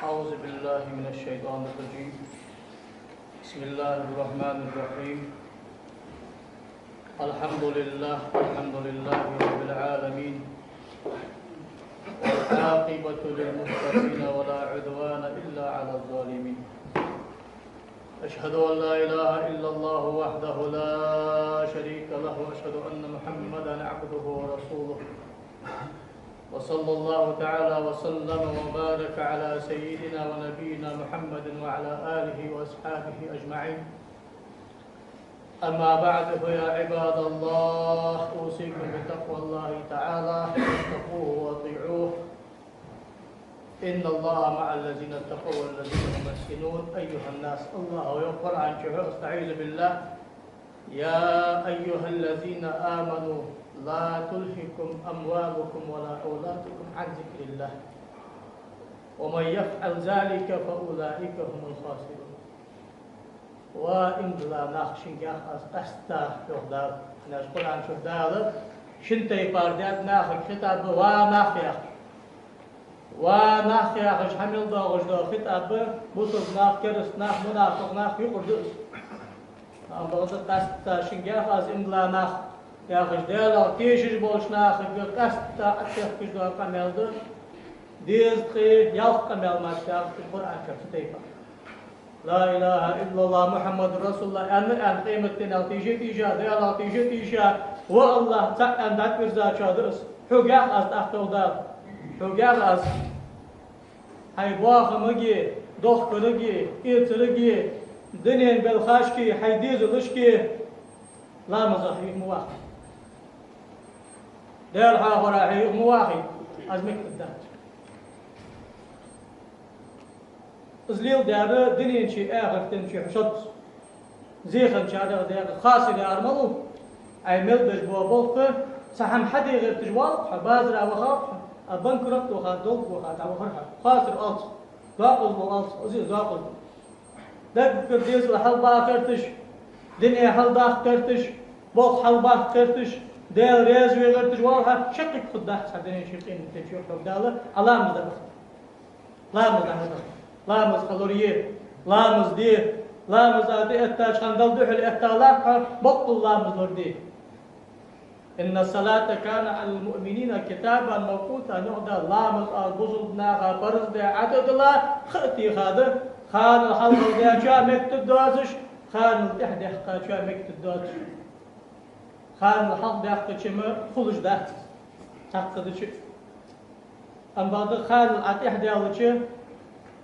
أعوذ بالله من الشيطان الرجيم. بسم الله الرحمن الرحيم. الحمد لله رب العالمين، والعاقبة للمتقين ولا عدوان إلا على الظالمين. أشهد أن لا إله إلا الله وحده لا شريك له، وأشهد أن محمدا عبده ورسوله، وصلى الله تعالى وسلم وبارك على سيدنا ونبينا محمد وعلى آله وأصحابه أجمعين. أما بعد، فيا عباد الله، أوصيكم بتقوى الله تعالى، واتقوه واطيعوه، إن الله مع الذين اتقوا والذين هم محسنون. أيها الناس، الله يغفر عن شهوة. أستعيذ بالله. يا أيها الذين آمنوا لا تلهكم أموالكم ولا أولادكم عن ذكر الله، ومن يفعل ذلك فأولئك هم الخاسرون. وإن لا نخشى أستا يهدار نشكر عن شهدار شنتي باردات ناخك خطاب وناخيا خش حمل داغش دا خطاب بوتوز ناخ كرس ناخ منافق ناخ يقردوس أمبغض قستا شنجاخ از إن لا ناخ يا خش ديالا تيشج بولش ناخ قستا أتخ كش دا قمل دا ديز تخي يالخ قمل ماشتاق في القرآن كفتيفا. لا إله إلا الله محمد رسول الله. أن قيمة تنال تيجا ديالا تيجا والله تأن دات برزا شادرس حقاق از أختل دار حقاق از هاي باخ مجي دوخ كرجي إيترجي دنيا بالخاشكي حيديز لشكي لا مزاحي مواخي دير ها وراحي مواخي أزمك الدات أزليل دار دنيا شيء آخر تنشي حشد زيخن شادر دار خاصي دار ملو أي ملدش بوابوك سحم حدي غير تجوال حبازر أو خاف البنكرفت وخاد دولك وخاد أو فرحة خاسر ألص ضاقل والألص أزيل ضاقل دق كرديز وحل باخ كرتش دنيا حل باخ كرتش بوخ حل باخ كرتش ديل ريز ويغرتش والها شقك خداح سعدني شقين تنشيح لبدالة علامة دبخ لامز دبخ لامز خلوريه لامز دي لامز آدي اتاج خندل دوحل اتالاك بطل لامز لردي. إن الصلاة كان على المؤمنين كتابا موقوتا. نقدا لامز البزل ناغا برز دي عدد الله خأتي خاده خان الحلق دي شا مكتب دوازش خان الإحدى حقا شا مكتب دوازش خان الحلق دي حقا شما خلش دات تقد شي أم بعد خان الإحدى لشي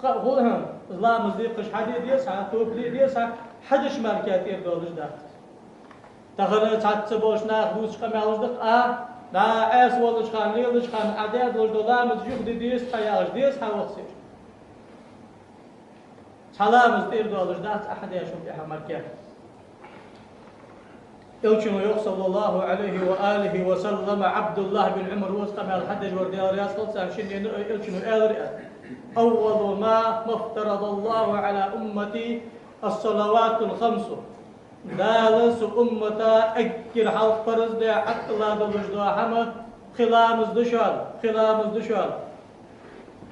قولهم لامز دي قش حدي ديسا توب دي ديسا حدش ماركات يردولش دات تغنى تعتبوش ناخ بوش قمالش دق لا عاس ولش خان ليلش خان عداد لش دولامز يخدي ديس حياش ديس حوصير سلامز دير دولش دات أحد يشوف إحنا مركات إلشنو يق صلى الله عليه وآله وسلم عبد الله بن عمر وسقمال حدج ورديال رياس قلت شنو إلشنو أول ما افترض الله على أمتي الصلوات الخمس دالس أمتا أكر حلق فرز دي حق الله دلش دو حمد خلامز دشال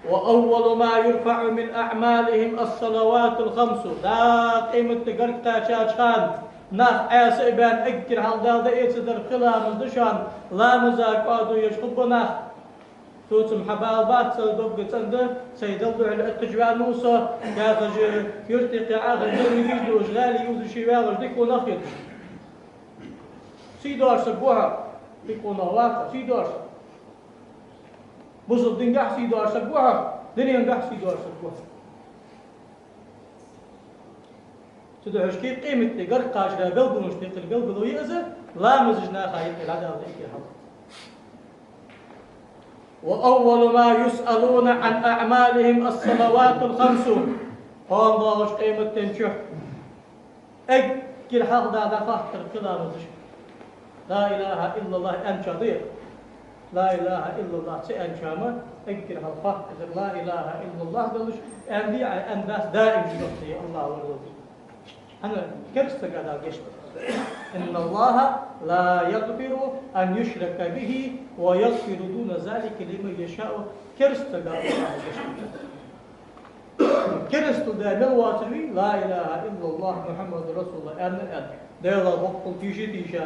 وأول ما يرفع من أعمالهم الصلوات الخمس. لا قيمة تقرق تاشاشان ناخ آسئبان أكر حلق دال دا إيتدر خلامز دشان لا مزاك آدو يشخب ناخ توتم حبال بات سيدوب قتنده سيدلو على التجوال موسى كاغج يرتقي عاغل نرمي يجدو غالي يوزو شيوالج ديكو نخيط سيدوار سبوها ديكو نواقع سيدوار بوصل دنقح سيدوار سبوها دنيا نقح سيدوار سبوها تدعوش كيف قيمة تقرق قاشرة قلبو نشتيق القلب لو يأذى لا مزجنا خايف العدال ديكي حظ. وأول ما يسألون عن أعمالهم الصلوات الخمس. قال الله قيمة تنشح أكل حق دا فاختر كلا مزش لا إله إلا الله أنشا ضيق لا إله إلا الله سأنشامه أكل حق فاختر لا إله إلا الله دلش أنبيع أنداس دائم جنوحتي الله ورضي أنا كرست قادر قشت إن الله لا يغفر أن يشرك به ويغفر دون ذلك لمن يشاء كرست قادر كريستو ده ملواتري لا إله إلا الله محمد رسول الله أن ده لا بقول تيشا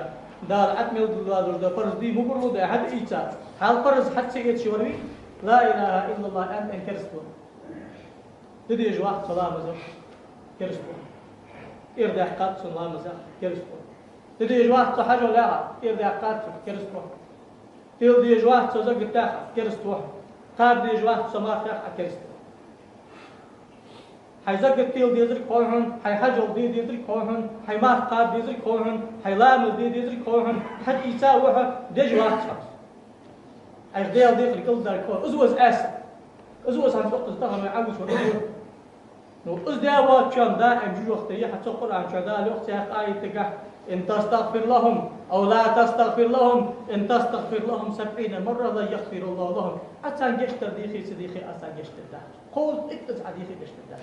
دار عتمل دولار ده فرز دي مبرو ده حد إيتا هل فرز حد سيد شوري لا إله إلا الله أن كريستو تدي جواح سلام زر كريستو إرداح قات سلام زر كريستو تدي جواح صحاجة لا إرداح قات كريستو تدي جواح سوزق تاخ كريستو قاد دي جواح سماخ كريستو هاي زقت تيل ديزري كوهن هاي حجل ديزري كوهن هاي ماث قاد ديزري كوهن هاي لامل ديزري كوهن حد إيسا وها ديجوات شخص هاي غديل ديزري كل دار كوهن أزوز أسا أزوز عن فقط تغم يعوش ونزور نو أزديا واتشان دائم جو وقتي حتى القرآن شان دا الوقت يا آية تقع إن تستغفر لهم أو لا تستغفر لهم إن تستغفر لهم 70 مرة لا يغفر الله لهم أتان جشتر ديخي سديخي أتان جشتر دا قول إكتس عديخي جشتر دا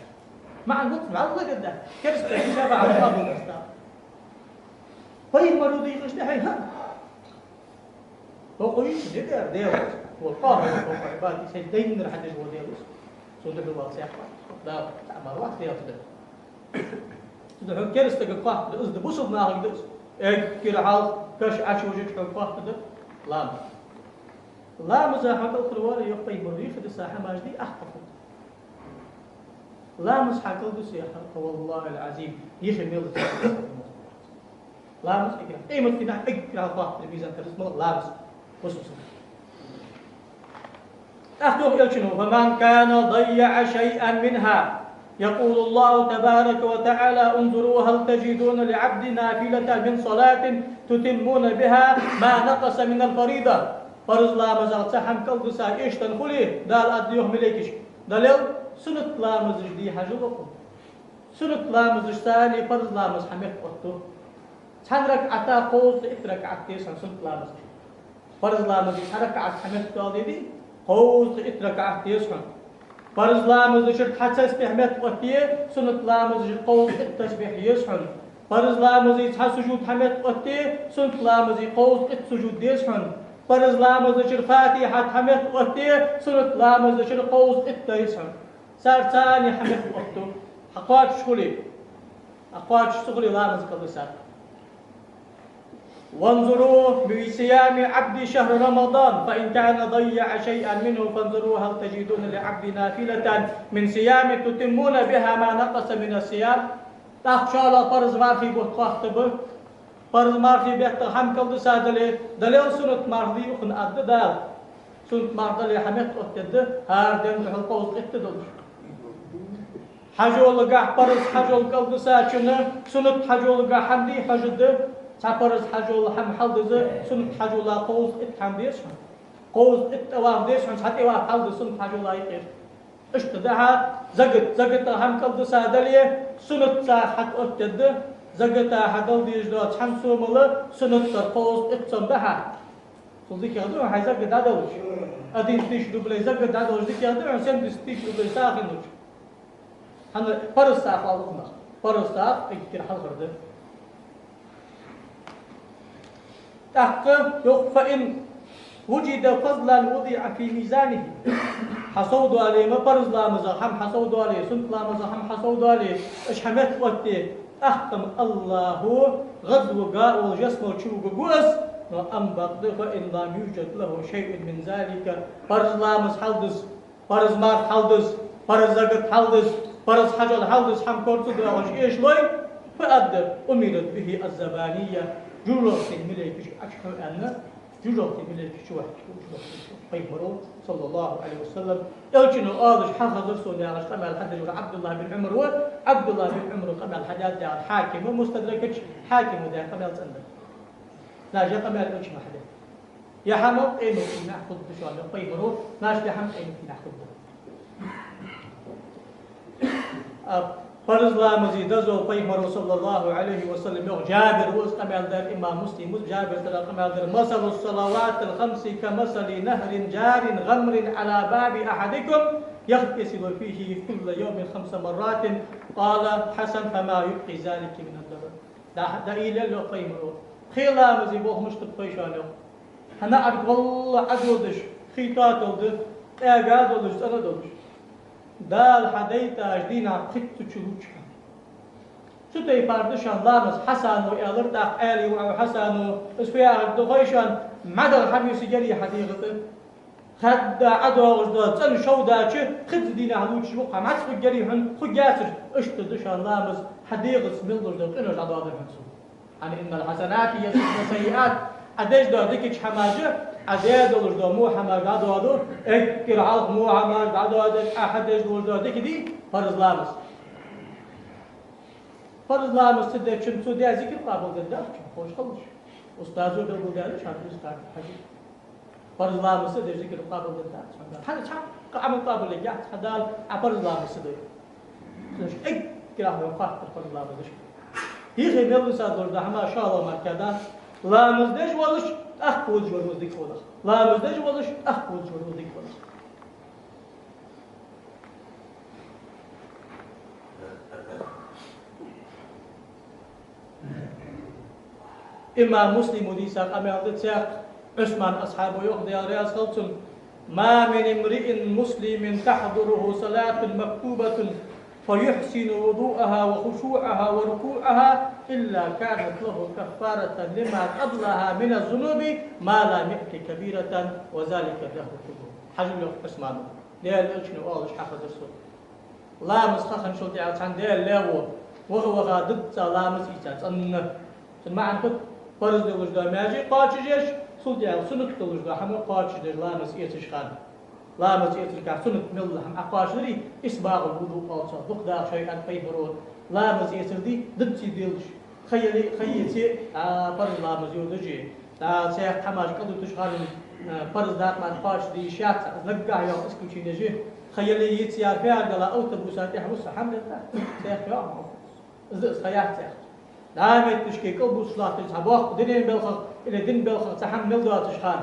مع الوقت مع الله قد كرست الإجابة على هذا الأستاذ طيب مرودي يشتهي ها هو قويش جدا ديوس هو القاهر هو عبادي سيدين رح تجوا ديوس صدق الله سيحفظ لا تعمل واحد ديوس ده صدق كرست القاهر ده أصدق بوصل ناقد ده كير حال كش عشوا جيك القاهر ده لا مزاحمة الخلوار يقطع مريخ ده ساحة ماجدي أحقق لا مسح كل شيء والله العظيم يخمل لا مسح كده أي ممكن أقرأ فاق الميزان ترسمه لا مسح خصوصا أخذوا يلشنو فمن كان ضيع شيئا منها يقول الله تبارك وتعالى انظروا هل تجدون لعبد نافلة من صلاة تتمون بها ما نقص من الفريضة فرض لا مزال سحم كل ساعة إيش تنقليه دال أديهم مليكش دليل سنة لامز دي حاجة لكم سنة لامز ثاني فرض لامز حميت وقته تحرك عتا قوت اترك عتيس عن سنة لامز فرض لامز حرك عت حميت قاضي دي قوت اترك عتيس عن فرض لامز شرط حساس بحميت وقتيه سنة لامز قوت التسبيح يسحن فرض لامز يتحس سجود حميت وقتيه سنة لامز قوت السجود يسحن فرض لامز شر فاتحة حميت وقتيه سنة لامز شر قوت التيسحن صار ثاني حمد وقته أقوات شغلي أقوات شغلي لا نزق بسات وانظروا بصيام عبد شهر رمضان فإن كان ضيع شيئا منه فانظروا هل تجدون لعبد نافلة من صيام تتمون بها ما نقص من الصيام تخشى لا فرض مارخي بوقته فرض مارخي بيت هم كل سادله دليل سنة مارخي يخن أد دال سنة مارخي حمد وقته هاردن القوس اتدل حجول قاع برز حجول قلد ساچنه سنت حجول قاع حمدي حجده تبرز حجول حم حلد سنت حجول قوس اتحمديش قوس اتوام ديش عن حتى واب حلد سنت حجول يقير اشتدها زقت هم قلد سادليه سنت ساحت اتد زقت حقل ديش دوت حم سومله سنت قوس اتسبها صديق يا دو حيزق دادوش ادين تيش دوبلي زق دادوش ديك يا دو سن تيش دوبلي ساخنوش هذا فرض ساق الله فرض ساق يكتر حل فرده تحقق فإن وجد فضلا وضع في ميزانه حصود عليه ما فرض لا مزاحم حصود عليه سنت لا مزاحم حصود عليه ايش حمت وقته أحكم الله غزو قاء والجسم وشوق قوس وأنبط فإن لم يوجد له شيء من ذلك فرض لا مزحلدز فرض مار حلدز فرض زقت حلدز فرض حجل حلدز حم كورتو دواش إيش لوي فأدب أمرت به الزبانية جرغت الملك أشهر أن جرغت الملك شوح فيمرو صلى الله عليه وسلم يلجن آذش حافظ رسول الله قبل الحدث عبد الله بن عمر وعبد الله بن عمر قبل الحدث دار حاكم ومستدرك حاكم وده قبل سنة لا جاء قبل الوجه حدث يا حمد أي ممكن نأخذ بشوال فيمرو ناش لحم أي ممكن نأخذ فرض لا مزيد زو فيمر صلى الله عليه وسلم يوم جابر وقبل ذا الإمام مسلم جابر قبل ذا مثل الصلوات الخمس كمثل نهر جار غمر على باب أحدكم يغتسل فيه كل يوم 5 مرات قال حسن فما يبقي ذلك من اللبن دا إلى لو فيمر خلا مزيد وهم مش تبقيشانه أنا أقول والله أدودش خيطات ولد أجاد ولد أنا دودش دال حديتا جدينا قط تشلوشها شو تيفاردشان لامس حسن ويالرتاق آلي وحسن اسفيا دخيشان مدى حميس جري حديقته خد عدو غزداد تن شودا چه خد دينا هلوش وقع ما تسخ جري هن خو جاسر اشتدشان لامس حديقة سميل غزداد انو جداد الحنسو يعني ان الحسنات يسبن سيئات اديش دو ديكيش حماجه اديد غزداد مو حماج عدو اكر عالق مو حماج عدو احد ايش غزداد ديكي دي فرز لامس فرز لامس تدك شمسو دي ذكر قابل قدام خوش خلص استاذو قبل قدام شان استاذ حديث فرز لامس تدك ذكر قابل قدام هذا شان عمل قابل لجات هذا فرز لامس تدك اي كلام وقفت فرز لامس هي غير مسادور ده ما شاء الله مركدا لامس دش ولش اخوج ورودك ولا لامس دش ولش اخوج ورودك ولا إمام مسلم وديساق أمام تساق عثمان أصحابه يقضي رياض خلصم ما من امرئ مسلم تحضره صلاة مكتوبة فيحسن وضوءها وخشوعها وركوعها إلا كانت له كفارة لما قبلها من الذنوب ما لا يأتي كبيرة وذلك له كله حجم عثمان ديال الشنو أولش حفظ الصوت لا مسخن شو تعال عن ديال لاو وهو غادد لامس إيجاز أن المعنى فرض دلوجدا ماجي قاچ جيش سلطي على سنة دلوجدا هم قاچ جيش لامس إيتش خان لامس إيتش كا سنة مل هم أقاش لري إسباغ الوضوء قاچا دقدا شيئا فيهرون لامس إيتش دي دتي ديلش خيلي فرض لامس يودجي تا سيق حماج قدو تشغال فرض ذات ما قاش دي شات لقا يا اسكو شي نجي خيلي يتيار فيها قال أوتوبوسات يحبس حمل سيق يا زق خيات سيق دائما تشكي كل صلاة تجحبوخ دين بالخ إلى دين بالخ تحمل دوا تشخان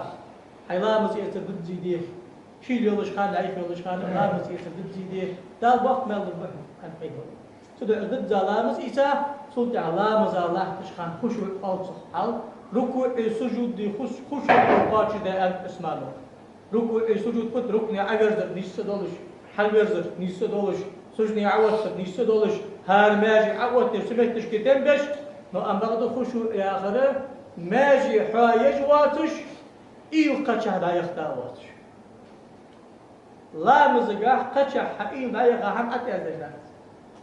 حيلا مسيرة ضد زيديه شيل يولش خان لعيف يولش خان لا مسيرة ضد زيديه دال وقت مال البحر كان فيه سود ضد زلامس إيسا سود علامة زالح تشخان خشوع أوصح حال ركوع سجود دي خشوع قاتش ده اسمانه ركوع سجود كت ركني عورزر نيس دولش حل ورزر نيس دولش سجني عوضر نيس دولش هار ماجي عوضر سمعت تشكيتين بش نو أم بغض خشوع يا آخره ماجي حايج واتش إيو قاتش هذا يختار واتش لا مزقاح قاتش حقيل لا يغاهم أتي أزدجات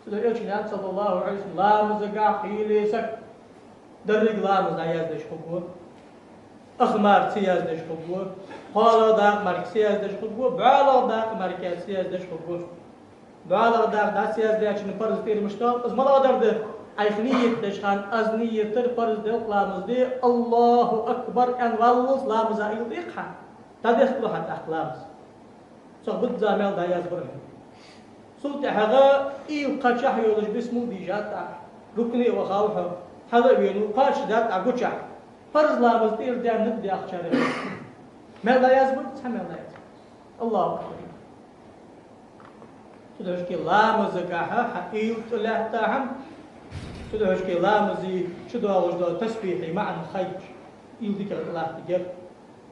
سيدنا صلى الله عليه وسلم لا مزقاح خيلي سك درق لا مزا يزدش خبوه أخمار سيازدش خبوه حالا داق مرك سيازدش خبوه بعالا داق مرك سيازدش خبوه بعالا داق دا سيازدش نفرز تير مشتاق از ملا درده أيخنية دشخان أزنية تر فرز ديق لامز دي الله أكبر أن والله لامز أيض إقحا تدخل حتى أخلامز صغبت زامل دا يزبره سلطة حقا إيو قاتشح يولش باسمه ديجات ركني وخاوحه هذا بينو قاتش دات عقوشح فرز لامز تير ديان ندي أخشاره مال دا يزبر تحمل دا يزبر الله أكبر سلطة لامز قاحة حقيو تلاحتاهم سدوش كي لامزي شدوا وجدوا تسبيحي مع خيج يلديك الله تجر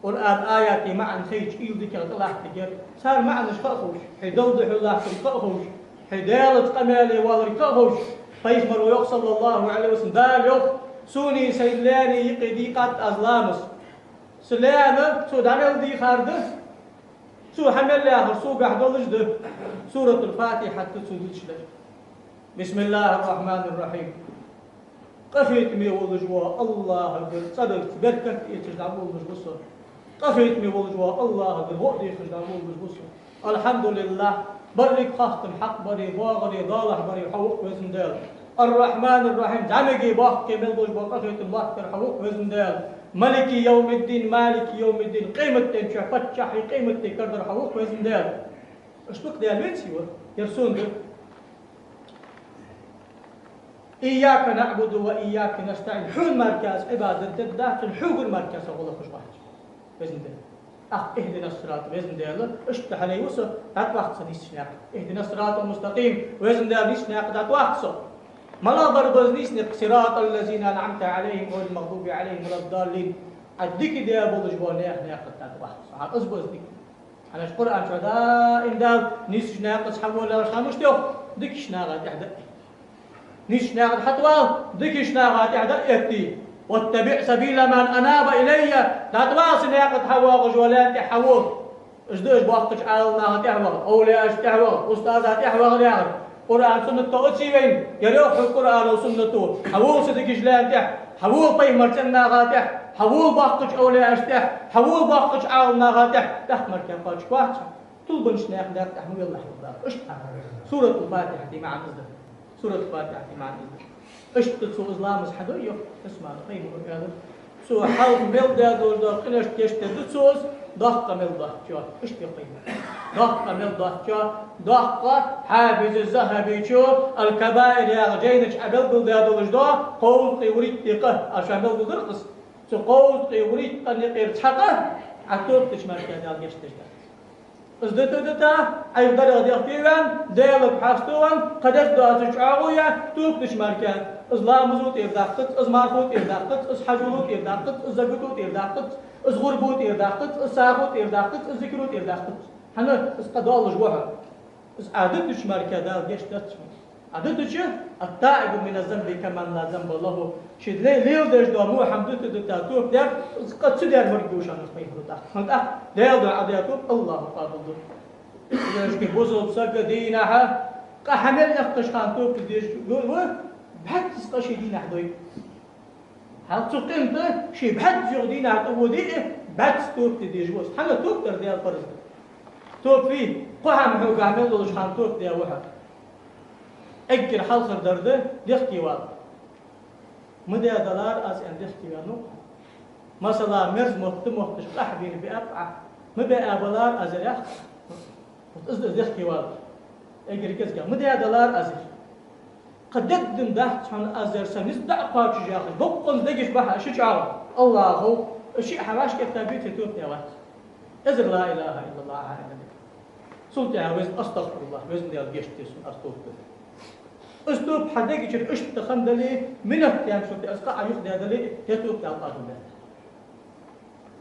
قرآن آياتي مع خيج يلديك الله تجر صار معنا شقوش حيدوضح الله شقوش حيدالة قمالي والرقوش فيسمر ويق صلى الله عليه وسلم دال يق سوني سيلاني يقدي قد أزلامس سلامة سو دعمل دي خارده سو حمل لاخر سو قحدولش ده سورة الفاتحة تسودش له بسم الله الرحمن الرحيم قفيت مي ولجوا الله أكبر صدقت بركة يتجدع ولج بصر قفيت مي ولجوا الله أكبر وقت يتجدع ولج بصر الحمد لله بريك خاختم حق بري باغري ضالح بري حوق وزن دال الرحمن الرحيم دمجي باق كمل وجوا قفيت الله كر حوق وزن دال ملكي يوم الدين مالك يوم الدين قيمة تنشع فتشحي قيمة تكردر حوق وزن دال اشتوك دال بيت سيوه يرسون دل إياك نعبد وإياك نستعين حول مركز عبادة داخل حوق المركز والله خوش واحد بإذن الله اهدنا الصراط بإذن الله اشتح علي وصل هات وقت سنيس ناق اهدنا الصراط المستقيم بإذن الله نيس ناق هات وقت صل ما لا ضرب نيس ناق صراط الذين أنعمت عليهم غير المغضوب عليهم ولا الضالين الدك دي أبو الجوان ناق هات وقت صل هات أصبر ذيك على القرآن شو دا إن دال نيش ناقص حول لا خاموش تيو دكش ناقد إحدى نيش ناقد حتوال دكش ناقد إحدى إتي واتبع سبيل من أناب إلي لا تواصل ناقد حوا جولات حول إجدش بوقتش على ناقد تحول أولياء تحول أستاذات تحول ياغر قرآن سنة توتشي وين يروح القرآن وسنته حول صدقش لا تح حول طيب مرتين ناقد حول باقش أولياء أشتح حول باقش عال ناقاتح تحمر كان قاش قاش تلبنش ناقدك تحمل الله الله اشتح سورة الفاتحة دي مع نزل سورة الفاتحة دي مع نزل اشتت سو إسلام حدويو اسمع قيمة هذا سو حلق ملدا دول دول قناش تشتت سوز ضحك ملدا شو اشتي قيمة ضحك ملدا شو ضحك حافظ الذهبي شو الكبائر يا جينش عبد بلدا دول جدا قول قيوريت تقه عشان بلدا درقص سقوط قيوريت قنقير تحقه عتوب تشمر كذا الجشتش ازدتا أي درجة ديختيران ديالك حاستوان قدس دازج عاوية توب تشمر كان إسلام زوت إرداقت إسمارفوت إرداقت إسحجولوت إرداقت إزجوت إرداقت إسغربوت إرداقت إساقوت إرداقت إذكروت إرداقت هنا إسقدال جوها إسعادت تشمر كذا الجشتش عدد شو التائب من الذنب كمن لا ذنب له شد ليل دش دمو حمدت دتاتوب در قد سدر مرجوش أنا خير ده ليل دع عدياتوب الله قابل ده يشكي بوزو بسق دينها قحمل نقش خانتوب تديش يقول بحد تسقش دينها دوي هل تقيم ده شيء بحد في دينها تودي بحد توب تديش بوس حنا توب تردي الفرز توب فيه قحم هو قامل له خانتوب ده واحد أجر حلقة درده دختي وال مدى دلار أس أن دختي وانو مثلا مرز مختش أحبين بأبعة مبى أبلار أزريخ وتأذ دختي وال أجر كذا مدى دلار أزر قددن ده عن أزر سنس دع قاش جاخد بقول دقش بها شو جعل الله هو شيء حواش كتابي تتوب يوات أزر لا إله إلا الله على سلطة وزن أستغفر الله وزن ديال جشتي سن أستغفر أسلوب حداك يصير أشت خندلي من التيام شو تأسقى عيوخ هذا يتوب تعال قادم له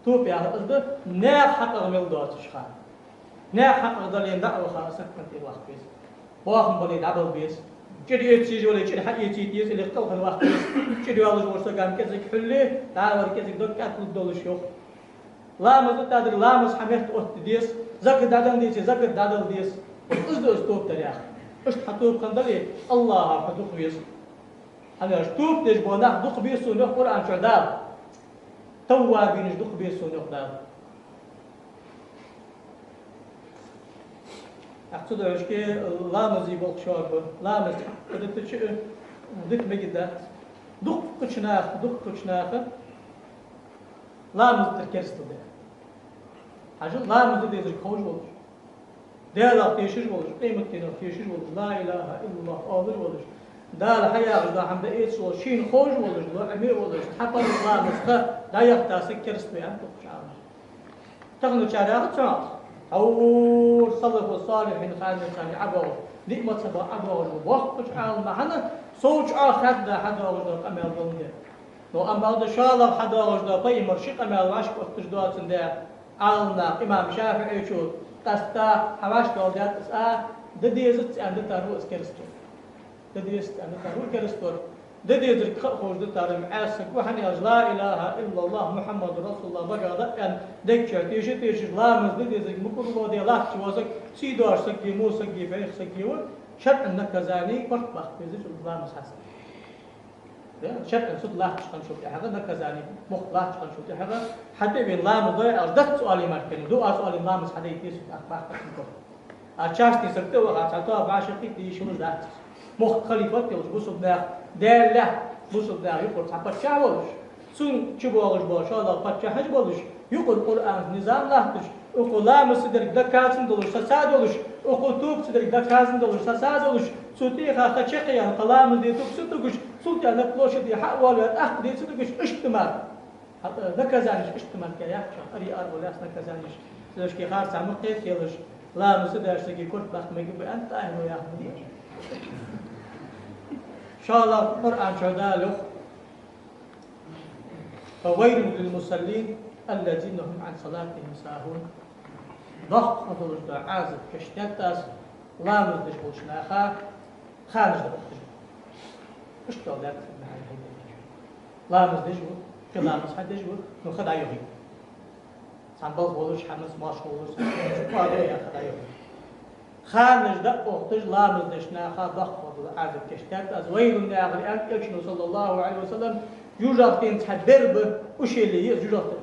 توب يا أصدق ناق حق غمل دوات شخان ناق حق ضلين دعوة خاصة كنت الوقت بيس واهم بلي دعوة بيس كذي يتسيج ولا كذي حق يتيس اللي قلق الوقت بيس كذي والله ورثة قام كذا كحلة تعال كذا دكات للدول الشيوخ لا مزت تدري لا مز حميت أوت ديس زكت دادن ديس زكت دادن ديس أصدق أسلوب ترياخ إيش حتوب خندلي الله حتوب بيس أنا أشتوب تجبونه دق بيسو نه قرآن شداد توا بينش دق بيسو نه داد أقصد إيش كي لا مزي بول شاب لا مز قد تش دك مجدا دق كشناخ لا مز تركيز تده حاجة لا مز ده يزرق خوش بولش ديالا تيشش بولش قيمة كنا تيشش بولش لا إله إلا الله قادر بولش دال حياة دا حمد إيش ولا شين خوش ولا جل عمير ولا حتى الله مسخ لا يختاسك كرستو يعني تقشعر تغنو شارع تشاف أو صلف الصالحين خالد كان عبوا نعمة سبا عبوا وقت شعار معنا صوت آخر دا حدا وجد قمر ضمنه لو أما هذا شالر حدا وجد طيب مرشق قمر وعشق وقت جدات سنده عالنا إمام شافعي شو تستا حواش دولات أسا دديزت عند تارو إسكرستو دديست عند تارو كرستو دديزت خوش دتارم عاسك وحني لا إله إلا الله محمد رسول الله بقى أن دكشة تيجي لا مز دديزت مكر الله دي الله شوازك سيدار سكي مو سكي بيخ سكي شرط أنك كزاني فرق بخ تيجي الله مز حسن شرط أن صد الله تشخن شو تحقق أنك كزاني مخ الله تشخن شو تحقق حتى بين الله مضيع أردت سؤالي مركني دو سؤالي الله مز حدا يتيس أخبار تكون أشاشتي سكتة وأشاتها بعشقي تيجي شو ذات مخ خليفة تيجي بوسب ده دله بوسب ده يقول صحبت شعولش سون شبوغش باش الله فتشهج بولش يقول قرآن نظام لهتش يقول لا مصدرك ده كازن دولش سساد دولش يقول توب صدرك ده كازن دولش سساد دولش سوتيخا خشقي يعني قلام دي توب ستوكش سوتي أنا فلوش دي حق والواد أخ دي ستوكش اشتمال حتى ده كازانش اشتمال كيا أري أربو لاس كازانش ليش كي خارج عمق يلش لا مصدرك سكي كرت بخت ما يجيب أنت أهله يا أخوي إن شاء الله القرآن شهداله فويل للمصلين الذين هم عن صلاتهم ساهون ضغط أطلش دا عازب كشتات تاس لامز دش بولشنا خارج دا بختش مش تقول لك لامز دش بول في لامز حد دش بول نخد عيوهي سنبال بولش حمس ماش بولش قادر يا خد عيوهي خارج دا بختش لامز دشنا ضغط أطلش عازب كشتات تاس ويل ناغل أنت يكشنو صلى الله عليه وسلم جوجاقتين تحدر به وشيلي جوجاقتين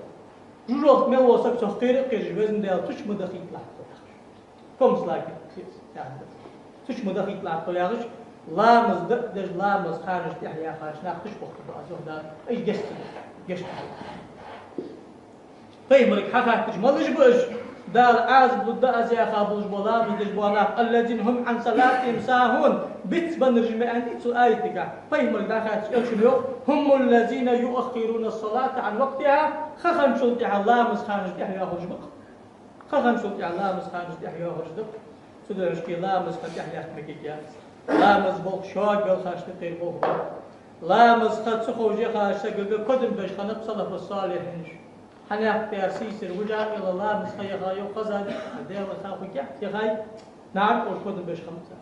جوجاقت مل وصك تخير قير وزن ديال تش مدخيت لحظة كم سلاك يعني تش مدخيت لحظة ياغش لامز دج لامز خارج تحيا خارج ناخش وقت بأزوه دا ايش جشت فيمرك حفا تجملش بأش دال عازب ضد أزيا خابوش بولامز دج بولا الذين هم عن صلاتهم ساهون بيت بنرجم أنت سؤالتك فيمرك داخل شنو هم الذين يؤخرون الصلاة عن وقتها خخن شلت على لامز خارج تحيا خرج خخن شلت على لامز خارج تحيا خرج سدرش كي لامز خارج تحيا مكيكيا لامز بوق شاق خارج تطير بوق لامز خد سخوجي خارج تقل قدم بش خنق صلف الصالحين حنا تأسيس الوجع إلى الله مسخيا خايو قزاد الدير وخاخو كحت يخاي نعم وش قدم بش خمسة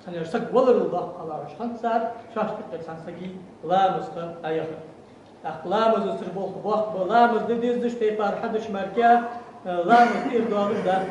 حنا يرسك ولر الله الله وش خمسة شاش تقل سانسكي لامز خا أيخا لامز يصير بوق بوق لامز ديز دش تيبار حدش مركا لامز تير دوالو دا